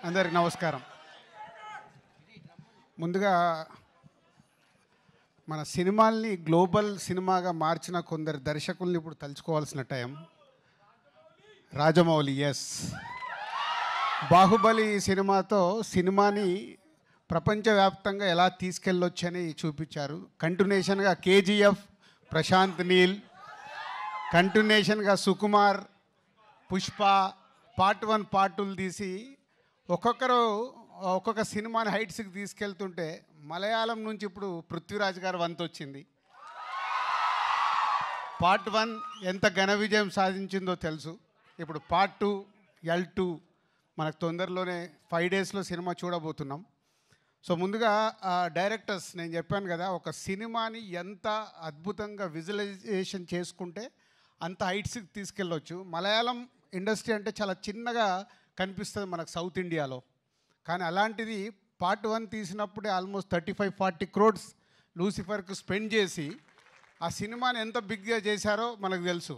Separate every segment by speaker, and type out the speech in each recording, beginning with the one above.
Speaker 1: అందరికి నమస్కారం. ముందుగా మన సినిమాల్ని గ్లోబల్ సినిమాగా మార్చిన కొందరు దర్శకుల్ని ఇప్పుడు తలుచుకోవాల్సిన టైం. రాజమౌళి, ఎస్, బాహుబలి సినిమాతో సినిమాని ప్రపంచవ్యాప్తంగా ఎలా తీసుకెళ్ళొచ్చని చూపించారు. కంటిన్యూషన్గా కేజీఎఫ్, ప్రశాంత్ నీల్, కంటిన్యూషన్గా సుకుమార్, పుష్ప పార్ట్ 1 పార్ట్ 2 తీసి ఒక్కొక్క సినిమాని హైట్స్కి తీసుకెళ్తుంటే మలయాళం నుంచి ఇప్పుడు పృథ్వీరాజ్ గారు వంతు వచ్చింది. పార్ట్ 1 ఎంత ఘన విజయం సాధించిందో తెలుసు. ఇప్పుడు పార్ట్ 2 L2 మనకు తొందరలోనే 5 డేస్లో సినిమా చూడబోతున్నాం. సో ముందుగా డైరెక్టర్స్, నేను చెప్పాను కదా, ఒక సినిమాని ఎంత అద్భుతంగా విజువలైజేషన్ చేసుకుంటే అంత హైట్స్కి తీసుకెళ్ళొచ్చు. మలయాళం ఇండస్ట్రీ అంటే చాలా చిన్నగా కనిపిస్తుంది మనకు సౌత్ ఇండియాలో, కానీ అలాంటిది పార్ట్ 1 తీసినప్పుడే ఆల్మోస్ట్ 35-40 crores లూసిఫర్కు స్పెండ్ చేసి ఆ సినిమాని ఎంత బిగ్గా చేశారో మనకు తెలుసు.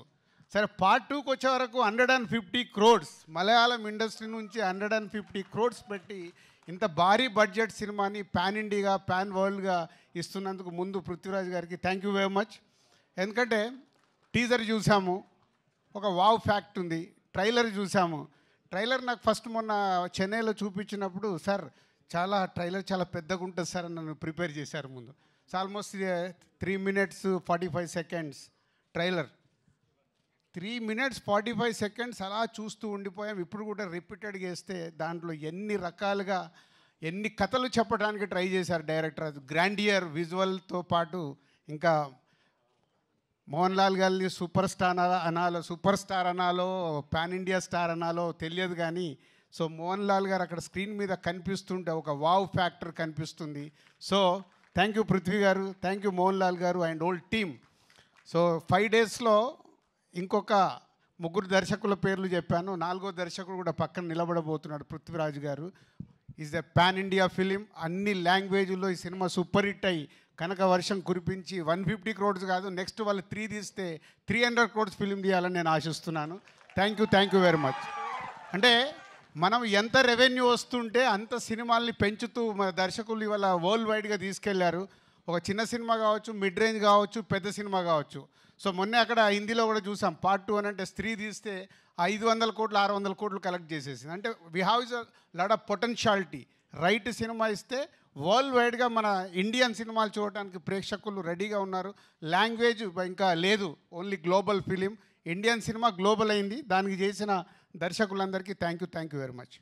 Speaker 1: సరే, పార్ట్ 2కి వచ్చే వరకు 150 crores మలయాళం ఇండస్ట్రీ నుంచి 150 crores పెట్టి ఇంత భారీ బడ్జెట్ సినిమాని పాన్ ఇండియాగా, పాన్ వరల్డ్గా ఇస్తున్నందుకు ముందు పృథ్వీరాజ్ గారికి థ్యాంక్ యూ వెరీ మచ్. ఎందుకంటే టీజర్ చూసాము, ఒక వావ్ ఫ్యాక్ట్ ఉంది. ట్రైలర్ చూసాము. ట్రైలర్ నాకు ఫస్ట్ మొన్న చెన్నైలో చూపించినప్పుడు, సార్ ట్రైలర్ చాలా పెద్దగా ఉంటుంది సార్ అని నన్ను ప్రిపేర్ చేశారు ముందు. So almost 3 minutes 45 seconds trailer. 3 minutes 45 seconds అలా చూస్తూ ఉండిపోయాం. ఇప్పుడు కూడా రిపీటెడ్గా వేస్తే దాంట్లో ఎన్ని రకాలుగా ఎన్ని కథలు చెప్పడానికి ట్రై చేశారు డైరెక్టర్. అది గ్రాండియర్ విజువల్తో పాటు ఇంకా మోహన్ లాల్ గారిని సూపర్ స్టార్ అనాలో పాన్ ఇండియా స్టార్ అనాలో తెలియదు కానీ, సో మోహన్ లాల్ గారు అక్కడ స్క్రీన్ మీద కనిపిస్తుంటే ఒక వావ్ ఫ్యాక్టర్ కనిపిస్తుంది. సో థ్యాంక్ యూ పృథ్వీ గారు, థ్యాంక్ యూ మోహన్ లాల్ గారు అండ్ ఓల్డ్ టీమ్. సో 5 డేస్లో ఇంకొక 3 దర్శకుల పేర్లు చెప్పాను. 4వ దర్శకుడు కూడా పక్కన నిలబడబోతున్నాడు, పృథ్వీరాజ్ గారు. Is a pan India film. అన్ని లాంగ్వేజ్లో ఈ సినిమా సూపర్ హిట్ అయ్యి కనుక వర్షం కురిపించి 150 crores కాదు, నెక్స్ట్ వాళ్ళు 3 తీస్తే 300 crores ఫిలిం తీయాలని నేను ఆశిస్తున్నాను. Thank you very much. అంటే మనం ఎంత రెవెన్యూ వస్తుంటే అంత సినిమాల్ని పెంచుతూ మన దర్శకులు ఇవాళ వరల్డ్ వైడ్గా తీసుకెళ్లారు. ఒక చిన్న సినిమా కావచ్చు, మిడ్ రేంజ్ కావచ్చు, పెద్ద సినిమా కావచ్చు. సో మొన్నే అక్కడ హిందీలో కూడా చూసాం, పార్ట్ 2 అని అంటే స్త్రీ తీస్తే 500 crores 600 crores కలెక్ట్ చేసేసింది. అంటే we have is lot of potentiality. Right cinema ఇస్తే వరల్డ్ వైడ్గా మన ఇండియన్ సినిమాలు చూడటానికి ప్రేక్షకులు రెడీగా ఉన్నారు. లాంగ్వేజ్ ఇంకా లేదు, only global film. Indian cinema global అయింది. దానికి చేసిన దర్శకులందరికీ థ్యాంక్ యూ వెరీ మచ్.